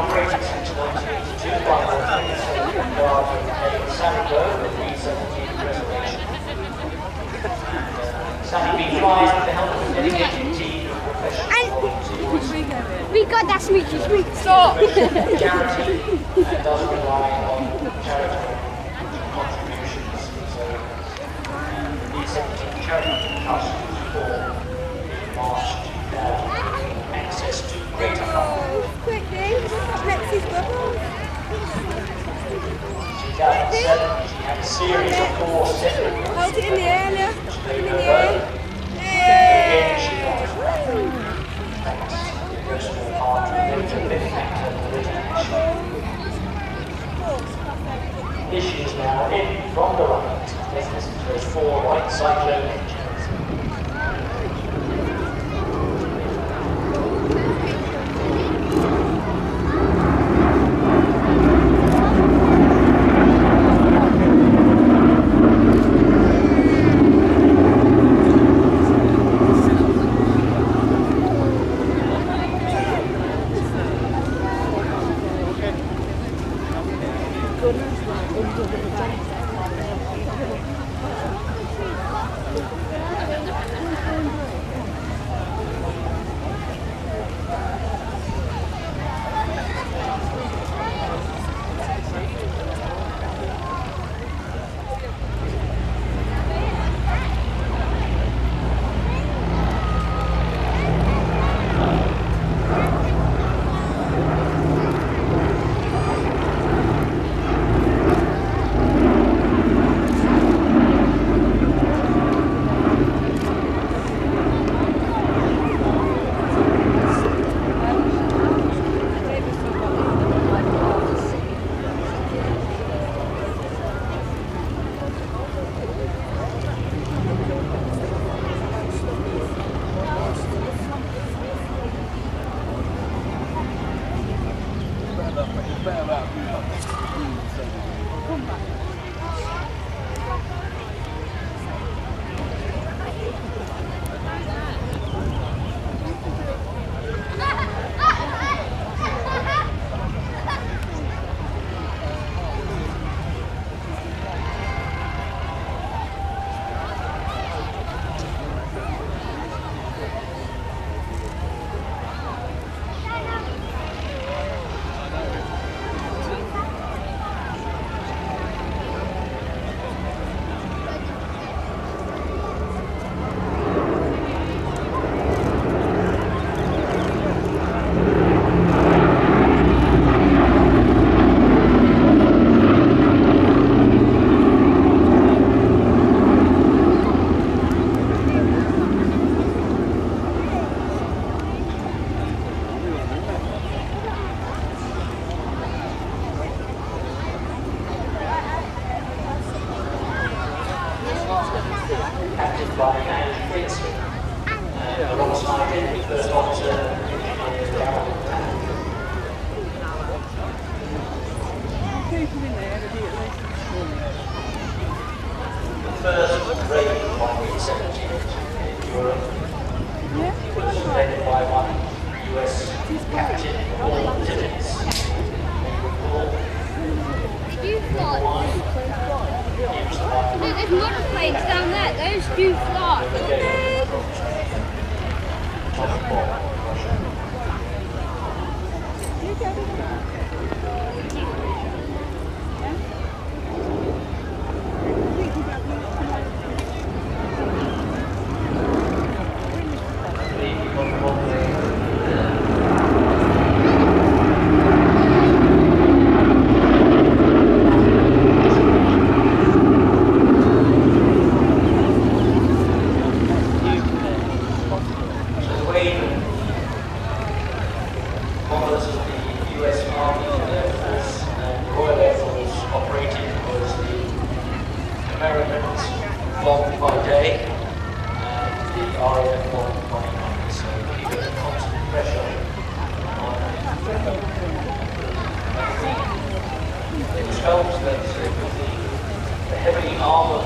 operating since 1982 by the yard of Sammy Bird with B-17 reservation. Sammy B flies with the help of a dedicated team of professional volunteers. We got that sneaky. Stop! Charity and does rely on charitable contributions. So B-17 Charity Trust for March access to greater funding. Quickly, Lexi's bubbles. 2007, she had a series of 4 separate Hold it in the air, look. Put it in the air. again, she got thanks to the small part of the big factor of origination. Here she is now in from the right. Let's listen to those 4 white cyclone engines.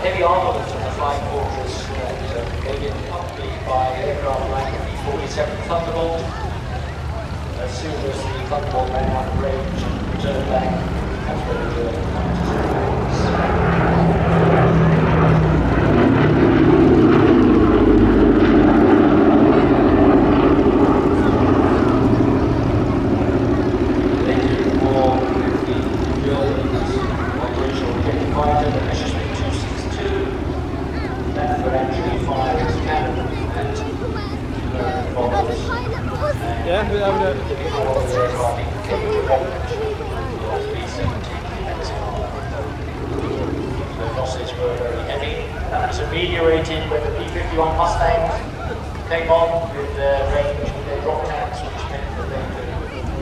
Heavy armaments of the Flying Fortress that came in accompanied by aircraft like the B-17 Thunderbolt as soon as the Thunderbolt ran out of range and returned back, that's when the journey Yeah, we have it. The losses were very heavy. That was ameliorated when the B-51 Mustangs came on with their range, with their drop tanks, which meant that they could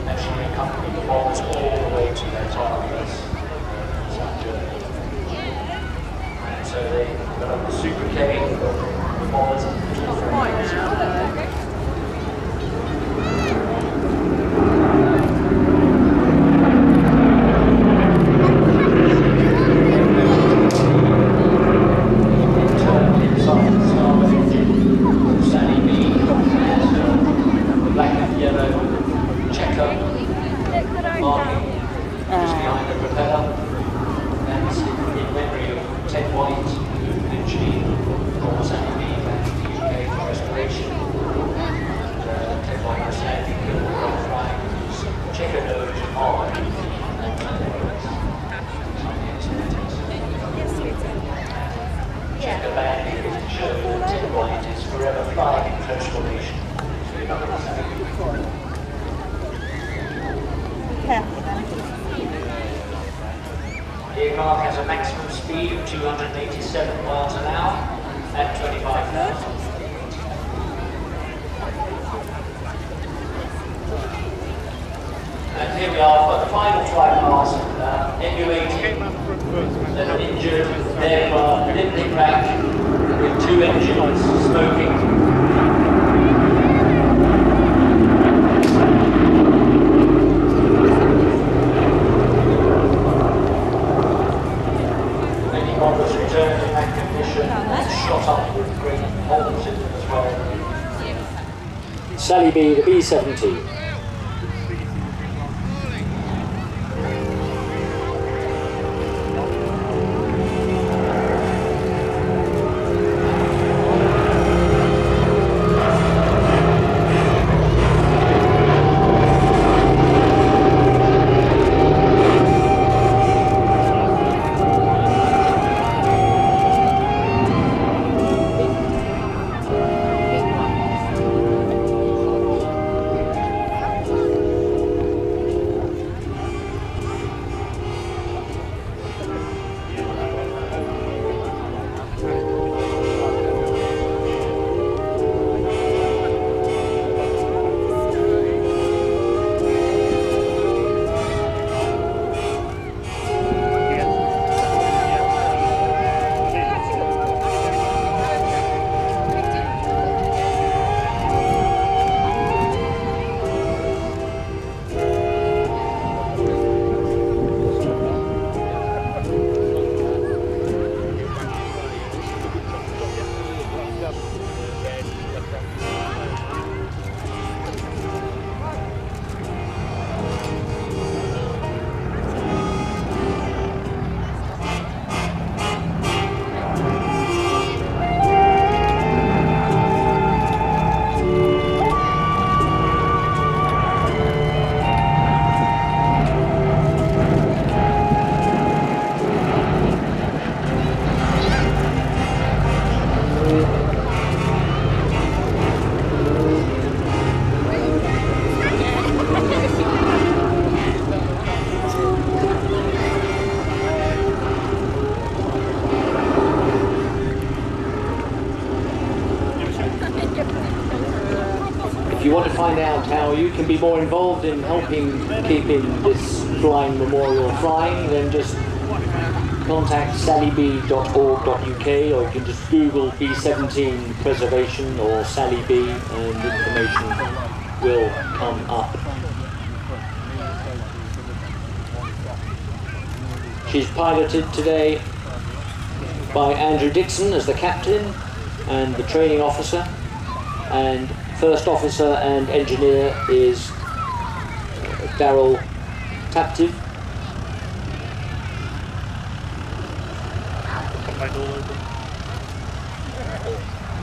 actually accompany the bombs all the way to their targets. And so they developed the Super K, the bombers and the The aircraft has a maximum speed of 287 miles an hour at 25,000. And here we are for the final flight past, emulating an injured aircraft limping back with two engines smoking. Returned in that condition and shot up with great holes in them as well. Sally B, the B-17. If you want to find out how you can be more involved in helping keeping this flying memorial flying, then just contact sallyb.org.uk, or you can just Google B-17 preservation or Sally B and information will come up. She's piloted today by Andrew Dixon as the captain and the training officer, and first officer and engineer is Daryl Taptive.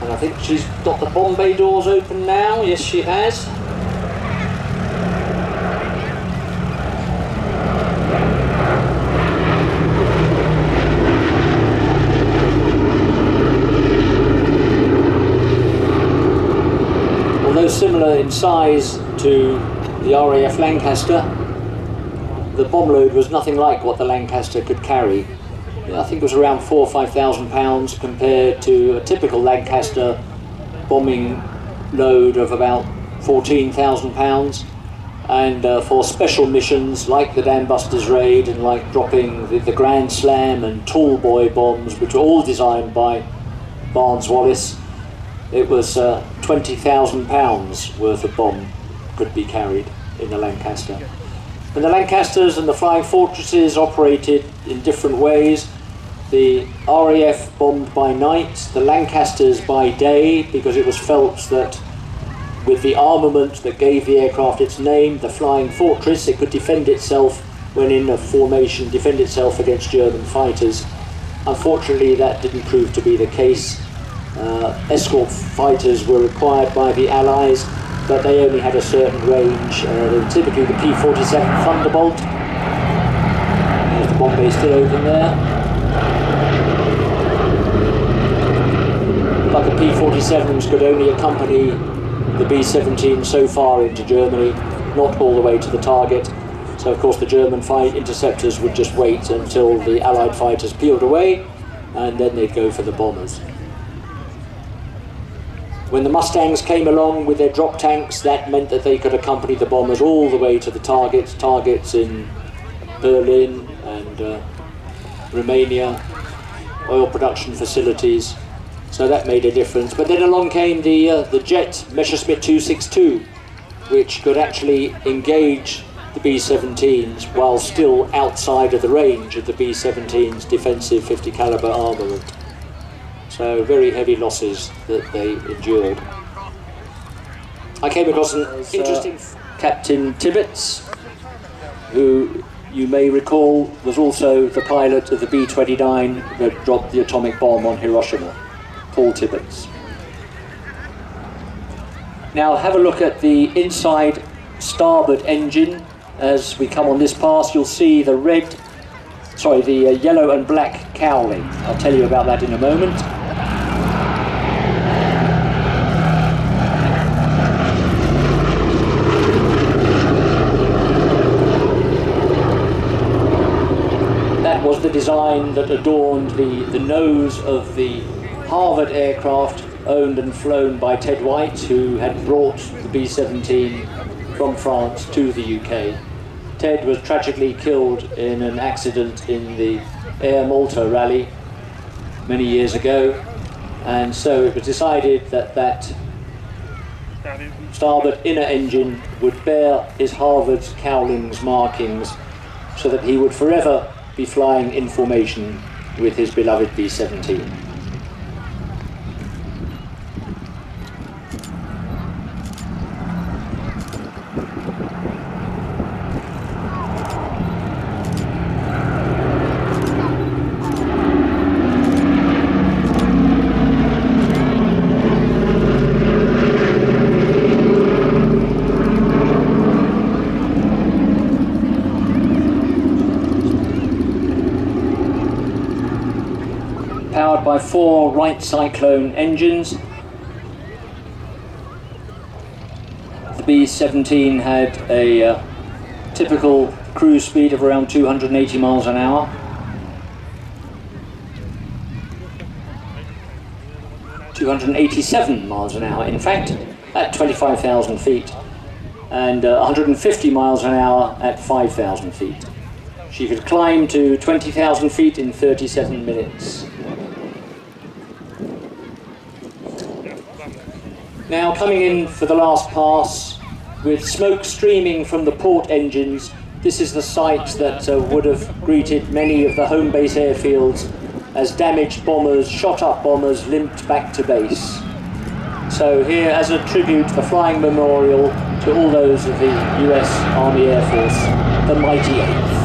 And I think she's got the bomb bay doors open now. Yes, she has. Although similar in size to the RAF Lancaster, the bomb load was nothing like what the Lancaster could carry. I think it was around 4,000 or 5,000 pounds compared to a typical Lancaster bombing load of about 14,000 pounds. And for special missions like the Dam Busters raid and like dropping the Grand Slam and Tall Boy bombs, which were all designed by Barnes Wallis, it was 20,000 pounds worth of bomb could be carried in the Lancaster. And the Lancasters and the Flying Fortresses operated in different ways. The RAF bombed by night, the Lancasters by day, because it was felt that with the armament that gave the aircraft its name, the Flying Fortress, it could defend itself when in a formation, defend itself against German fighters. Unfortunately, that didn't prove to be the case. Escort fighters were required by the Allies, but they only had a certain range. They were typically the P-47 Thunderbolt. There's the bomb bay still open there. But the P-47s could only accompany the B-17 so far into Germany, not all the way to the target. So of course the German fight interceptors would just wait until the Allied fighters peeled away, and then they'd go for the bombers. When the Mustangs came along with their drop tanks, that meant that they could accompany the bombers all the way to the targets in Berlin and Romania, oil production facilities. So that made a difference. But then along came the jet Messerschmitt 262, which could actually engage the B-17s while still outside of the range of the B-17's defensive 50 caliber armament. So very heavy losses that they endured. I came across an interesting Captain Tibbets, who you may recall was also the pilot of the B-29 that dropped the atomic bomb on Hiroshima, Paul Tibbets. Now have a look at the inside starboard engine. As we come on this pass, you'll see the yellow and black cowling. I'll tell you about that in a moment. That was the design that adorned the nose of the Harvard aircraft owned and flown by Ted White, who had brought the B-17 from France to the UK. Ted was tragically killed in an accident in the Air Malta rally many years ago, and so it was decided that that starboard inner engine would bear his Harvard's cowlings markings so that he would forever be flying in formation with his beloved B-17. Powered by 4 Wright Cyclone engines. The B-17 had a typical cruise speed of around 280 miles an hour. (287 miles an hour, in fact, at 25,000 feet, and 150 miles an hour at 5,000 feet. She could climb to 20,000 feet in 37 minutes. Now coming in for the last pass, with smoke streaming from the port engines, this is the site that would have greeted many of the home base airfields as damaged bombers, shot up bombers, limped back to base. So here, as a tribute, a flying memorial to all those of the US Army Air Force, the Mighty Eighth.